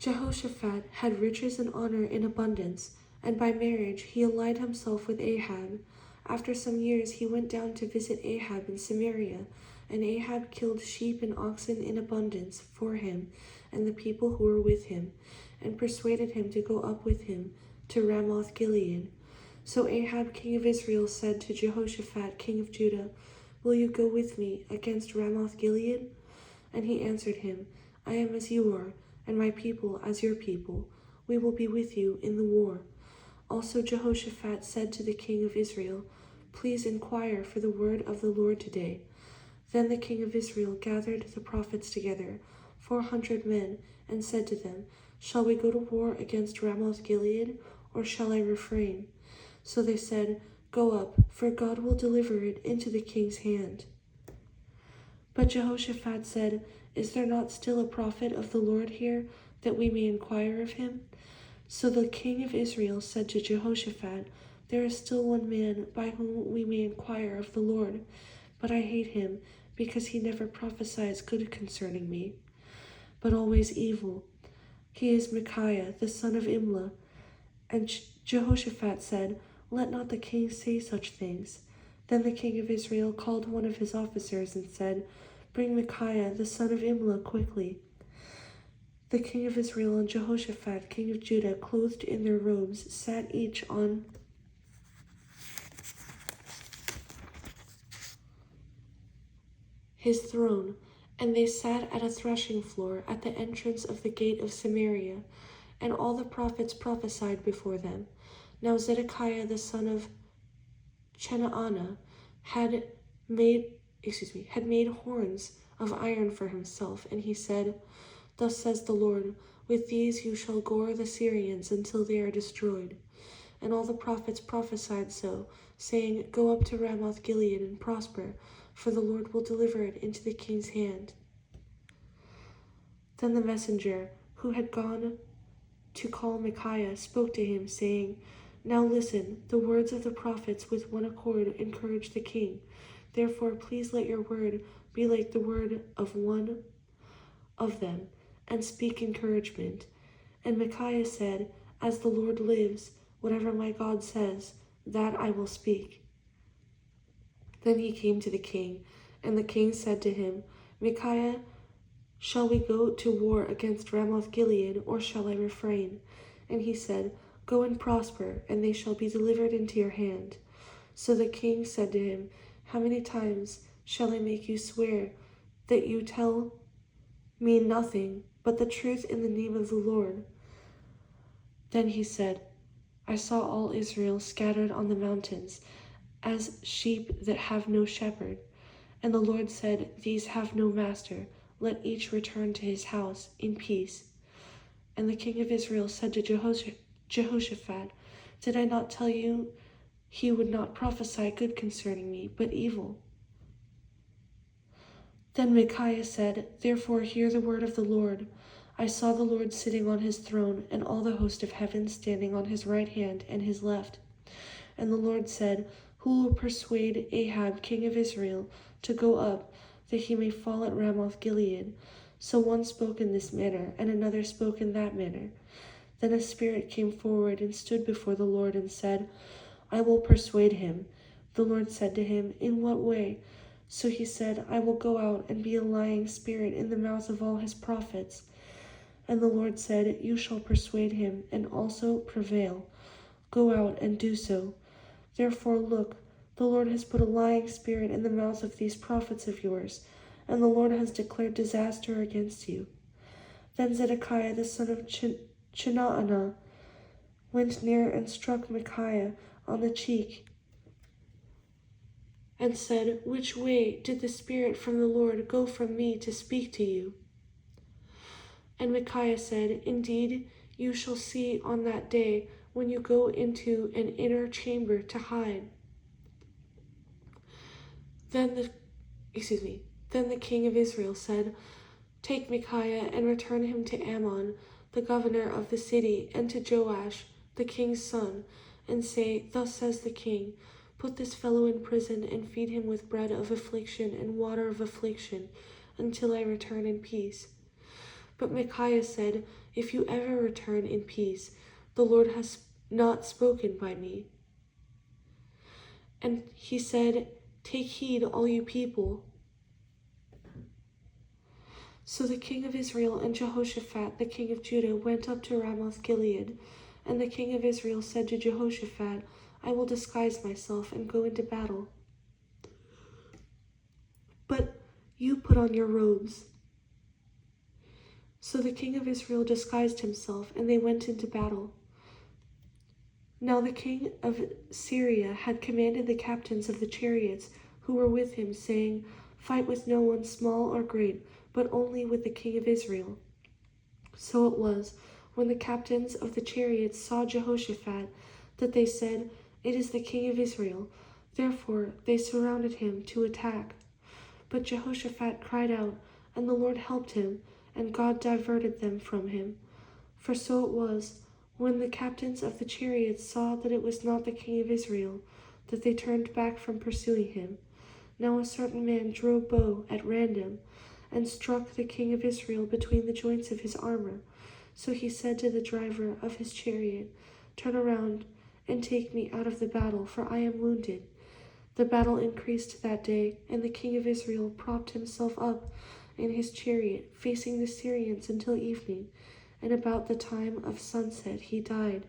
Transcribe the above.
Jehoshaphat had riches and honor in abundance, and by marriage he allied himself with Ahab. After some years he went down to visit Ahab in Samaria, and Ahab killed sheep and oxen in abundance for him and the people who were with him, and persuaded him to go up with him to Ramoth Gilead. So Ahab king of Israel said to Jehoshaphat king of Judah, "Will you go with me against Ramoth Gilead?" And he answered him, "I am as you are, and my people as your people. We will be with you in the war." Also Jehoshaphat said to the king of Israel, "Please inquire for the word of the Lord today." Then the king of Israel gathered the prophets together, 400 men, and said to them, "Shall we go to war against Ramoth Gilead, or shall I refrain?" So they said, "Go up, for God will deliver it into the king's hand." But Jehoshaphat said, "Is there not still a prophet of the Lord here, that we may inquire of him?" So the king of Israel said to Jehoshaphat, "There is still one man by whom we may inquire of the Lord, but I hate him, because he never prophesies good concerning me, but always evil. He is Micaiah, the son of Imlah." And Jehoshaphat said, "Let not the king say such things." Then the king of Israel called one of his officers and said, "Bring Micaiah, the son of Imlah, quickly." The king of Israel and Jehoshaphat, king of Judah, clothed in their robes, sat each on his throne, and they sat at a threshing floor at the entrance of the gate of Samaria, and all the prophets prophesied before them. Now Zedekiah the son of Chenaanah had made horns of iron for himself, and he said, "Thus says the Lord, with these you shall gore the Syrians until they are destroyed." And all the prophets prophesied so, saying, "Go up to Ramoth Gilead and prosper, for the Lord will deliver it into the king's hand." Then the messenger, who had gone to call Micaiah, spoke to him, saying, "Now listen, the words of the prophets with one accord encourage the king. Therefore please let your word be like the word of one of them, and speak encouragement." And Micaiah said, "As the Lord lives, whatever my God says, that I will speak." Then he came to the king, and the king said to him, "Micaiah, shall we go to war against Ramoth Gilead, or shall I refrain?" And he said, "Go and prosper, and they shall be delivered into your hand." So the king said to him, "How many times shall I make you swear that you tell me nothing but the truth in the name of the Lord?" Then he said, "I saw all Israel scattered on the mountains, as sheep that have no shepherd. And the Lord said, These have no master. Let each return to his house in peace." And the king of Israel said to Jehoshaphat, "Did I not tell you he would not prophesy good concerning me, but evil?" Then Micaiah said, "Therefore hear the word of the Lord. I saw the Lord sitting on his throne, and all the host of heaven standing on his right hand and his left. And the Lord said, Who will persuade Ahab king of Israel to go up, that he may fall at Ramoth Gilead?" So one spoke in this manner, and another spoke in that manner. Then a spirit came forward and stood before the Lord and said, "I will persuade him." The Lord said to him, "In what way?" So he said, "I will go out and be a lying spirit in the mouth of all his prophets." And the Lord said, "You shall persuade him, and also prevail. Go out and do so. Therefore look, the Lord has put a lying spirit in the mouth of these prophets of yours, and the Lord has declared disaster against you." Then Zedekiah the son of Chenaanah went near and struck Micaiah on the cheek, and said, "Which way did the Spirit from the Lord go from me to speak to you?" And Micaiah said, "Indeed, you shall see on that day when you go into an inner chamber to hide." Then the king of Israel said, "Take Micaiah and return him to Ammon, the governor of the city, and to Joash, the king's son, and say, Thus says the king, put this fellow in prison and feed him with bread of affliction and water of affliction until I return in peace." But Micaiah said, "If you ever return in peace, the Lord has not spoken by me." And he said, "Take heed, all you people." So the king of Israel and Jehoshaphat the king of Judah went up to Ramoth Gilead. And the king of Israel said to Jehoshaphat, "I will disguise myself and go into battle. But you put on your robes." So the king of Israel disguised himself, and they went into battle. Now the king of Syria had commanded the captains of the chariots who were with him, saying, "Fight with no one small or great, but only with the king of Israel." So it was, when the captains of the chariots saw Jehoshaphat, that they said, "It is the king of Israel." Therefore they surrounded him to attack. But Jehoshaphat cried out, and the Lord helped him, and God diverted them from him. For so it was, when the captains of the chariots saw that it was not the king of Israel, that they turned back from pursuing him. Now a certain man drew a bow at random, and struck the king of Israel between the joints of his armor. So he said to the driver of his chariot, "Turn around and take me out of the battle, for I am wounded." The battle increased that day, and the king of Israel propped himself up in his chariot, facing the Syrians until evening, and about the time of sunset he died.